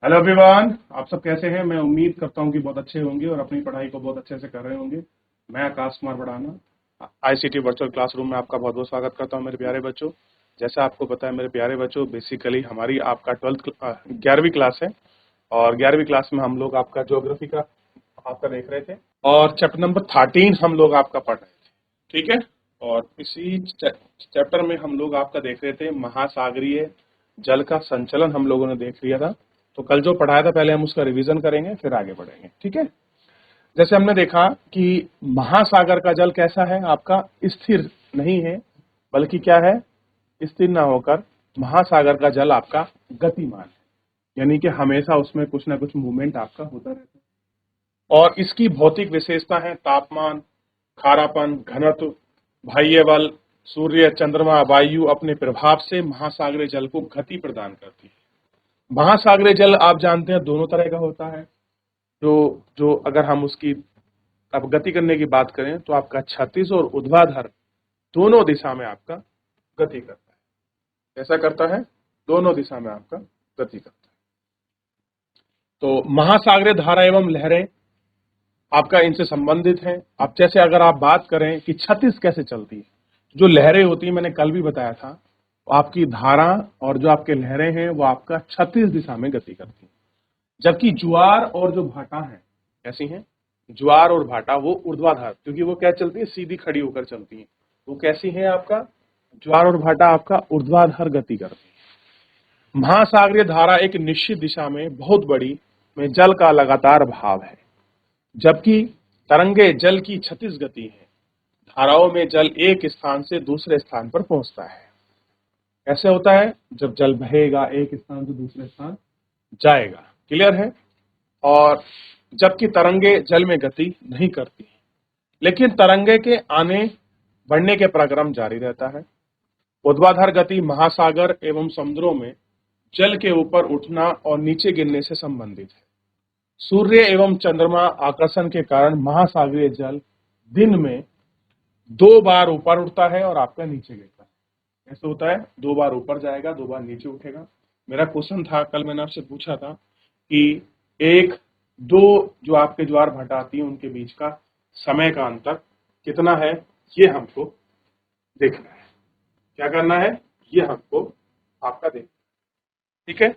Hello everyone, आप सब कैसे हैं। मैं उम्मीद करता हूं कि बहुत अच्छे होंगे और अपनी पढ़ाई को बहुत अच्छे से कर रहे होंगे। मैं आकाश कुमार बढ़ाना आईसीटी वर्चुअल क्लासरूम में आपका बहुत बहुत स्वागत करता हूं मेरे प्यारे बच्चों। जैसा आपको पता है मेरे प्यारे बच्चों, बेसिकली हमारी आपका 11वीं क्लास है और 11वीं क्लास में हम लोग आपका ज्योग्राफी का आपका देख रहे थे और चैप्टर नंबर 13 हम लोग आपका पढ़ रहे थे। ठीक है। और इसी चैप्टर में हम लोग आपका देख रहे थे महासागरीय जल का संचलन हम लोगों ने देख लिया था। तो कल जो पढ़ाया था पहले हम उसका रिवीजन करेंगे फिर आगे बढ़ेंगे। ठीक है। जैसे हमने देखा कि महासागर का जल कैसा है, आपका स्थिर नहीं है, बल्कि क्या है, स्थिर ना होकर महासागर का जल आपका गतिमान है, यानी कि हमेशा उसमें कुछ ना कुछ मूवमेंट आपका होता रहता है। और इसकी भौतिक विशेषता है तापमान, खारापन, घनत्व, बाह्य बल, सूर्य, चंद्रमा, वायु अपने प्रभाव से महासागरीय जल को गति प्रदान करती है। महासागरीय जल आप जानते हैं दोनों तरह का होता है। जो जो अगर हम उसकी अब गति करने की बात करें तो आपका क्षैतिज और ऊर्ध्वाधर दोनों दिशा में आपका गति करता है। ऐसा करता है, दोनों दिशा में आपका गति करता है। तो महासागरीय धारा एवं लहरें आपका इनसे संबंधित है। अब जैसे अगर आप बात करें कि क्षैतिज कैसे चलती है, जो लहरें होती है मैंने कल भी बताया था, आपकी धारा और जो आपके लहरें हैं वो आपका क्षैतिज दिशा में गति करती है। जबकि ज्वार और जो भाटा है कैसी हैं, ज्वार और भाटा वो ऊर्ध्वाधर, क्योंकि वो क्या चलती है, सीधी खड़ी होकर चलती है। वो कैसी है आपका, ज्वार और भाटा आपका ऊर्ध्वाधर गति करती है। महासागरीय धारा एक निश्चित दिशा में बहुत बड़ी में जल का लगातार बहाव है, जबकि तरंगे जल की क्षैतिज गति है। धाराओं में जल एक स्थान से दूसरे स्थान पर पहुंचता है। ऐसे होता है, जब जल बहेगा एक स्थान से दूसरे स्थान जाएगा। क्लियर है। और जबकि तरंगे जल में गति नहीं करती, लेकिन तरंगे के आने बढ़ने के प्रक्रम जारी रहता है। ऊर्ध्वाधर गति महासागर एवं समुद्रों में जल के ऊपर उठना और नीचे गिरने से संबंधित है। सूर्य एवं चंद्रमा आकर्षण के कारण महासागरीय जल दिन में 2 बार ऊपर उठता है और आपका नीचे गिरता है। ऐसे होता है, 2 बार ऊपर जाएगा, 2 बार नीचे उठेगा। मेरा क्वेश्चन था, कल मैंने आपसे पूछा था कि एक दो जो आपके ज्वार भाटा आती है उनके बीच का समय का अंतर कितना है, ये हमको देखना है। क्या करना है, ये हमको आपका देखना है। ठीक है,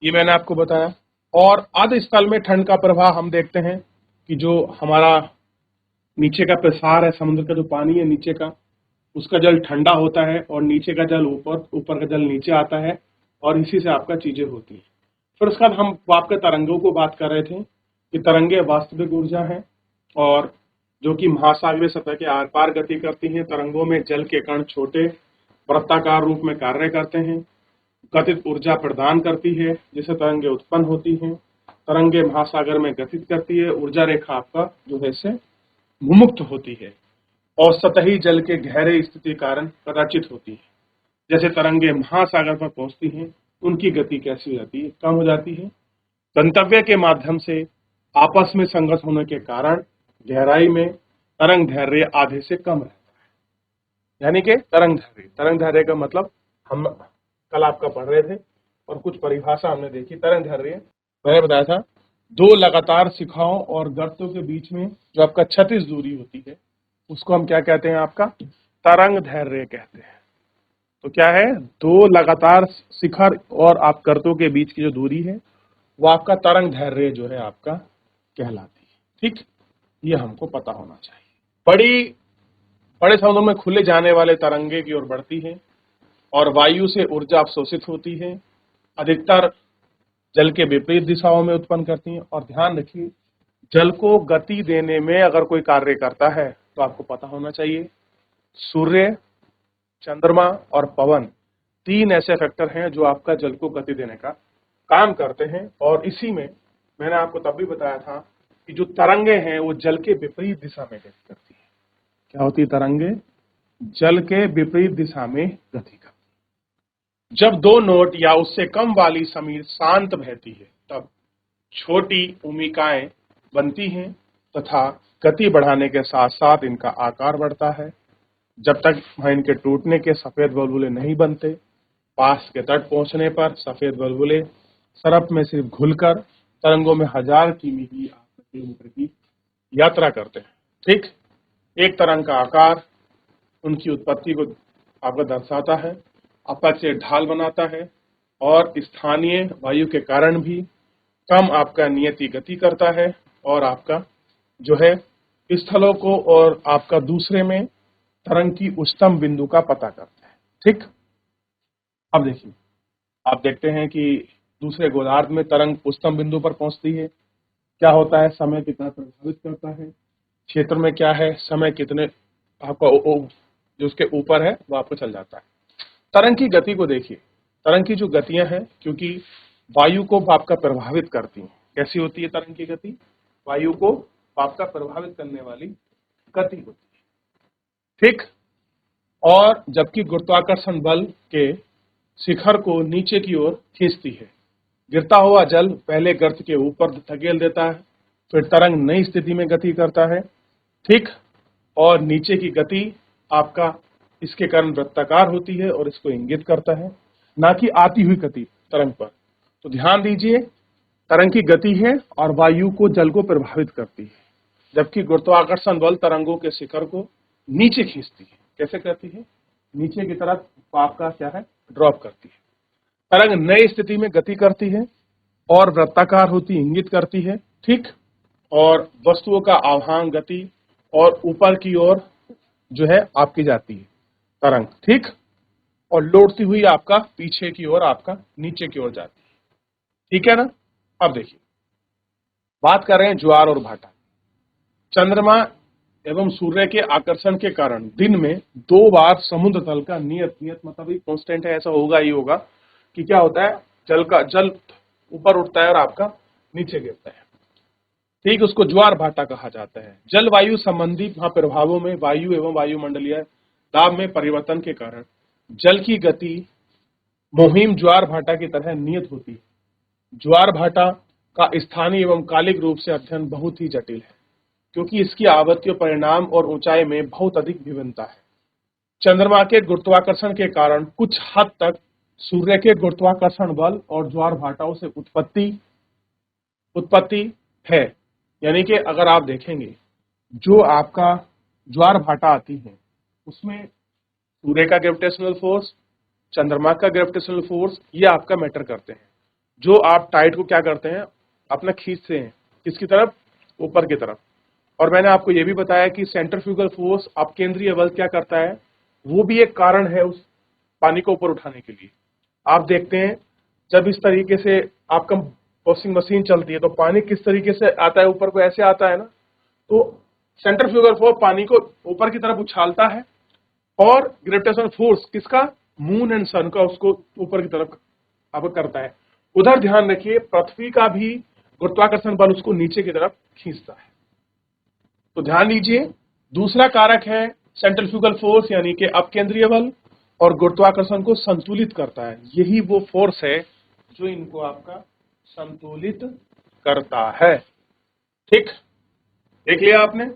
ये मैंने आपको बताया। और आधे स्थल में ठंड का प्रवाह हम देखते हैं कि जो हमारा नीचे का प्रसार है, समुद्र का जो पानी है नीचे का, उसका जल ठंडा होता है और नीचे का जल ऊपर, ऊपर का जल नीचे आता है और इसी से आपका चीजें होती है। फिर उसके बाद हम आपके तरंगों को बात कर रहे थे कि तरंगे वास्तविक ऊर्जा है और जो कि महासागरीय सतह के आर पार गति करती हैं। तरंगों में जल के कण छोटे वृत्ताकार रूप में कार्य करते हैं, गतित ऊर्जा प्रदान करती है जिससे तरंगे उत्पन्न होती हैं। तरंगे महासागर में गतित करती है, ऊर्जा रेखा आपका जो है इससे मुमुक्त होती है और सतही जल के गहरे स्थिति कारण प्रदर्शित होती है। जैसे तरंगे महासागर पर पहुंचती हैं, उनकी गति कैसी हो जाती है, कम हो जाती है। गंतव्य के माध्यम से आपस में संघर्ष होने के कारण गहराई में तरंग धैर्य आधे से कम रहता है। यानी कि तरंग धैर्य का मतलब हम कल आपका पढ़ रहे थे और कुछ परिभाषा हमने देखी। तरंग धैर्य मैंने बताया था, दो लगातार शिखाओं और गर्तों के बीच में जो आपका क्षैतिज दूरी होती है उसको हम क्या कहते हैं, आपका तरंग धैर्य कहते हैं। तो क्या है, दो लगातार शिखर और आप गर्तों के बीच की जो दूरी है वो आपका तरंग धैर्य जो है आपका कहलाती है। ठीक, ये हमको पता होना चाहिए। बड़े समुद्र में खुले जाने वाले तरंगे की ओर बढ़ती है और वायु से ऊर्जा अवशोषित होती है। अधिकतर जल के विपरीत दिशाओं में उत्पन्न करती हैं। और ध्यान रखिए, जल को गति देने में अगर कोई कार्य करता है तो आपको पता होना चाहिए, सूर्य, चंद्रमा और पवन, तीन ऐसे फैक्टर हैं जो आपका जल को गति देने का काम करते हैं। और इसी में मैंने आपको तब भी बताया था कि जो तरंगे हैं वो जल के विपरीत दिशा में गति करती है। क्या होती है, तरंगे जल के विपरीत दिशा में गति करती है। जब दो नोट या उससे कम वाली समीर शांत बहती है तब छोटी उमिकाएं बनती हैं तथा गति बढ़ाने के साथ साथ इनका आकार बढ़ता है। जब तक इनके टूटने के सफेद बुलबुले नहीं बनते पास के तट पहुंचने पर सफेद बुलबुले सरफ में सिर्फ घुलकर तरंगों में 1000 किमी की किलोमीटर की यात्रा करते हैं। ठीक, एक तरंग का आकार उनकी उत्पत्ति को आपका दर्शाता है, अपेक्षे ढाल बनाता है और स्थानीय वायु के कारण भी कम आपका नियति गति करता है और आपका जो है स्थलों को और आपका दूसरे में तरंग की उच्चतम बिंदु का पता करता है। ठीक, अब देखिए, आप देखते हैं कि दूसरे गोलार्ध में तरंग उच्चतम बिंदु पर पहुंचती है। क्या होता है, समय कितना प्रभावित करता है, क्षेत्र में क्या है, समय कितने आपका जो उसके ऊपर है वो आपको चल जाता है। तरंग की गति को देखिए, तरंग की जो गतियां हैं क्योंकि वायु को आपका प्रभावित करती हैं। कैसी होती है तरंग की गति, वायु को आपका प्रभावित करने वाली गति होती है। ठीक, और जबकि गुरुत्वाकर्षण बल के शिखर को नीचे की ओर खींचती है। गिरता हुआ जल पहले गर्त के ऊपर धकेल देता है, फिर तरंग नई स्थिति में गति करता है। ठीक, और नीचे की गति आपका इसके कारण वृत्ताकार होती है और इसको इंगित करता है, ना कि आती हुई गति तरंग पर। तो ध्यान दीजिए, तरंग की गति है और वायु को जल को प्रभावित करती है, जबकि गुरुत्वाकर्षण बल तरंगों के शिखर को नीचे खींचती है। कैसे करती है, नीचे की तरफ आपका क्या है, ड्रॉप करती है। तरंग नई स्थिति में गति करती है और वृत्ताकार होती, इंगित करती है। ठीक, और वस्तुओं का आह्वान गति और ऊपर की ओर जो है आपकी जाती है तरंग। ठीक, और लौटती हुई आपका पीछे की ओर आपका नीचे की ओर जाती है। ठीक है ना। अब देखिए, बात कर रहे हैं ज्वार और भाटा। चंद्रमा एवं सूर्य के आकर्षण के कारण दिन में 2 बार समुद्र तल का नियत मतलब एक कांस्टेंट है, ऐसा होगा ही होगा कि क्या होता है, जल ऊपर उठता है और आपका नीचे गिरता है। ठीक, उसको ज्वार भाटा कहा जाता है। जलवायु संबंधी प्रभावों में वायु एवं वायुमंडलीय दाब में परिवर्तन के कारण जल की गति मुहिम ज्वार भाटा की तरह नियत होती है। ज्वार भाटा का स्थानीय एवं कालिक रूप से अध्ययन बहुत ही जटिल है, क्योंकि इसकी आवृत्ति परिणाम और ऊंचाई में बहुत अधिक विभिन्नता है। चंद्रमा के गुरुत्वाकर्षण के कारण कुछ हद तक सूर्य के गुरुत्वाकर्षण बल और ज्वार भाटाओं से उत्पत्ति है। यानी कि अगर आप देखेंगे, जो आपका ज्वार भाटा आती है उसमें सूर्य का ग्रेविटेशनल फोर्स, चंद्रमा का ग्रेविटेशनल फोर्स, ये आपका मैटर करते हैं। जो आप टाइड को क्या करते हैं, अपना खींचते हैं किसकी तरफ, ऊपर की तरफ। और मैंने आपको ये भी बताया कि सेंट्रीफ्यूगल फोर्स, अपकेंद्रीय बल क्या करता है, वो भी एक कारण है उस पानी को ऊपर उठाने के लिए। आप देखते हैं जब इस तरीके से आपका वॉशिंग मशीन चलती है तो पानी किस तरीके से आता है ऊपर को, ऐसे आता है ना। तो सेंट्रीफ्यूगल फोर्स पानी को ऊपर की तरफ उछालता है और ग्रेविटेशनल फोर्स किसका, मून एंड सन का, उसको ऊपर की तरफ अब करता है। उधर ध्यान रखिए, पृथ्वी का भी गुरुत्वाकर्षण बल उसको नीचे की तरफ खींचता है। तो ध्यान दीजिए, दूसरा कारक है सेंट्रीफ्यूगल फोर्स यानी कि अपकेंद्रीय बल, और गुरुत्वाकर्षण को संतुलित करता है। यही वो फोर्स है जो इनको आपका संतुलित करता है। ठीक, देख लिया आपने,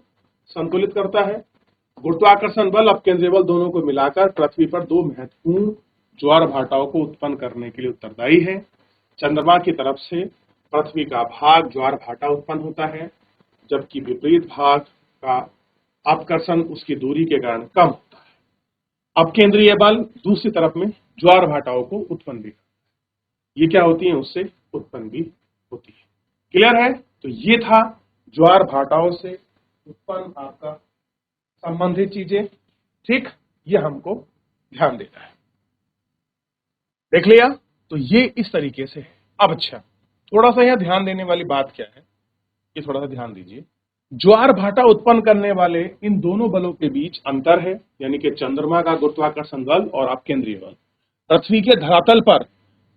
संतुलित करता है। गुरुत्वाकर्षण बल, अपकेंद्रीय बल दोनों को मिलाकर पृथ्वी पर 2 महत्वपूर्ण ज्वार भाटाओं को उत्पन्न करने के लिए उत्तरदायी है। चंद्रमा की तरफ से पृथ्वी का भाग ज्वार भाटा उत्पन्न होता है, जबकि विपरीत भाग का अपकर्षण उसकी दूरी के कारण कम होता है। अपकेंद्रीय बल दूसरी तरफ में ज्वार भाटाओं को उत्पन्न भी करता है। ये क्या होती है, उससे उत्पन्न भी होती है। क्लियर है। तो ये था ज्वार भाटाओं से उत्पन्न आपका संबंधित चीजें। ठीक, ये हमको ध्यान देना है। देख लिया, तो ये इस तरीके से है। अब अच्छा, थोड़ा सा यह ध्यान देने वाली बात क्या है, ये थोड़ा सा ध्यान दीजिए। ज्वार भाटा उत्पन्न करने वाले इन दोनों बलों के बीच अंतर है, यानी कि चंद्रमा का गुरुत्वाकर्षण बल और अपकेंद्रीय बल। पृथ्वी के धरातल पर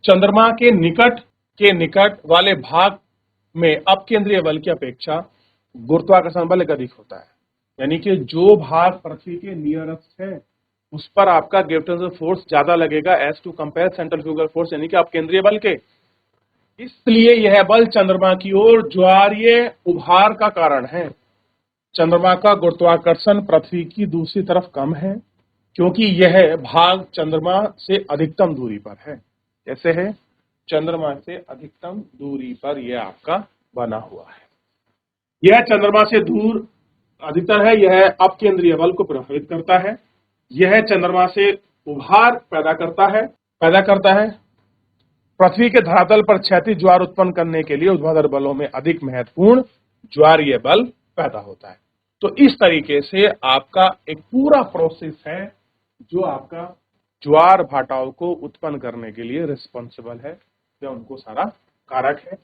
चंद्रमा के निकट वाले भाग में अपकेंद्रीय बल की अपेक्षा गुरुत्वाकर्षण बल अधिक होता है। यानी कि जो भाग पृथ्वी के नियरेस्ट है उस पर आपका ग्रेविटेशनल फोर्स ज्यादा लगेगा as to compare centrifugal force यानी कि अपकेंद्रीय बल के। इसलिए यह बल चंद्रमा की ओर ज्वारीय उभार का कारण है। चंद्रमा का गुरुत्वाकर्षण पृथ्वी की दूसरी तरफ कम है क्योंकि यह भाग चंद्रमा से अधिकतम दूरी पर है। कैसे है? चंद्रमा से अधिकतम दूरी पर यह आपका बना हुआ है। यह चंद्रमा से दूर अधिकतर है। यह अपकेंद्रीय बल को प्रभावित करता है। यह चंद्रमा से उभार पैदा करता है। पृथ्वी के धरातल पर क्षैतिज ज्वार उत्पन्न करने के लिए ऊर्ध्वाधर बलों में अधिक महत्वपूर्ण ज्वारीय बल पैदा होता है। तो इस तरीके से आपका एक पूरा प्रोसेस है जो आपका ज्वार भाटाओं को उत्पन्न करने के लिए रिस्पॉन्सिबल है, या उनको सारा कारक है,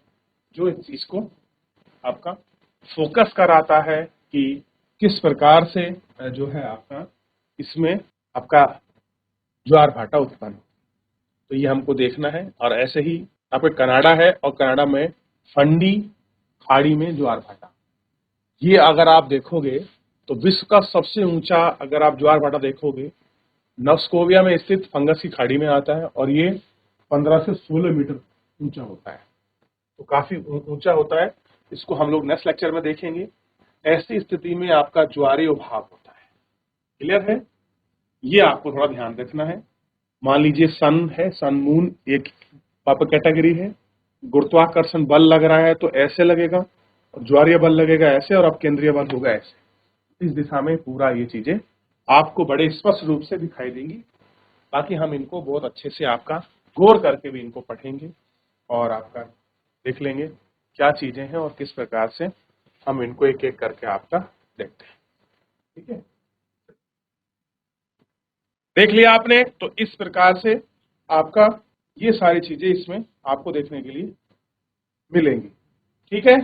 जो इस चीज को आपका फोकस कराता है कि किस प्रकार से जो है आपका इसमें आपका ज्वार भाटा उत्पन्न। तो ये हमको देखना है। और ऐसे ही आपका कनाडा है, और कनाडा में फंडी खाड़ी में ज्वार भाटा, ये अगर आप देखोगे तो विश्व का सबसे ऊंचा, अगर आप ज्वार भाटा देखोगे, नवस्कोविया में स्थित फंगस की खाड़ी में आता है, और ये 15 से 16 मीटर ऊंचा होता है। तो काफी ऊंचा होता है। इसको हम लोग नेक्स्ट लेक्चर में देखेंगे। ऐसी स्थिति में आपका ज्वारीय उभाव होता है। क्लियर है? ये आपको थोड़ा ध्यान रखना है। मान लीजिए सन है, सन मून एक पापा कैटेगरी है। गुरुत्वाकर्षण बल लग रहा है तो ऐसे लगेगा, और ज्वारीय बल लगेगा ऐसे, और अब केंद्रीय बल होगा ऐसे। इस दिशा में पूरा ये चीजें आपको बड़े स्पष्ट रूप से दिखाई देंगी। बाकी हम इनको बहुत अच्छे से आपका गौर करके भी इनको पढ़ेंगे और आपका देख लेंगे क्या चीजें हैं और किस प्रकार से हम इनको एक एक करके आपका देखते हैं। ठीक है, देख लिया आपने? तो इस प्रकार से आपका ये सारी चीजें इसमें आपको देखने के लिए मिलेंगी। ठीक है,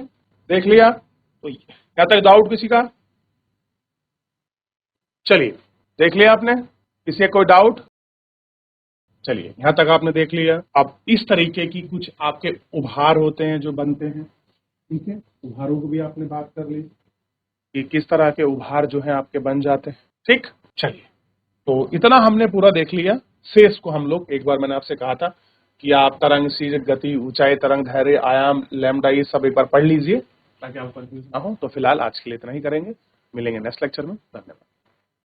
देख लिया? तो क्या तक डाउट किसी का? चलिए, देख लिया आपने? किसी का कोई डाउट? चलिए, यहां तक आपने देख लिया। अब इस तरीके की कुछ आपके उभार होते हैं जो बनते हैं। ठीक है, उभारों को भी आपने बात कर ली कि किस तरह के उभार जो है आपके बन जाते हैं। ठीक, चलिए, तो इतना हमने पूरा देख लिया। शेष को हम लोग, एक बार मैंने आपसे कहा था कि आप तरंग सी गति, ऊंचाई, तरंग धैर्य, आयाम, लैम्डा, ये सब एक बार पढ़ लीजिए ताकि आप कंफ्यूज ना हो। तो फिलहाल आज के लिए इतना ही करेंगे। मिलेंगे नेक्स्ट लेक्चर में। धन्यवाद।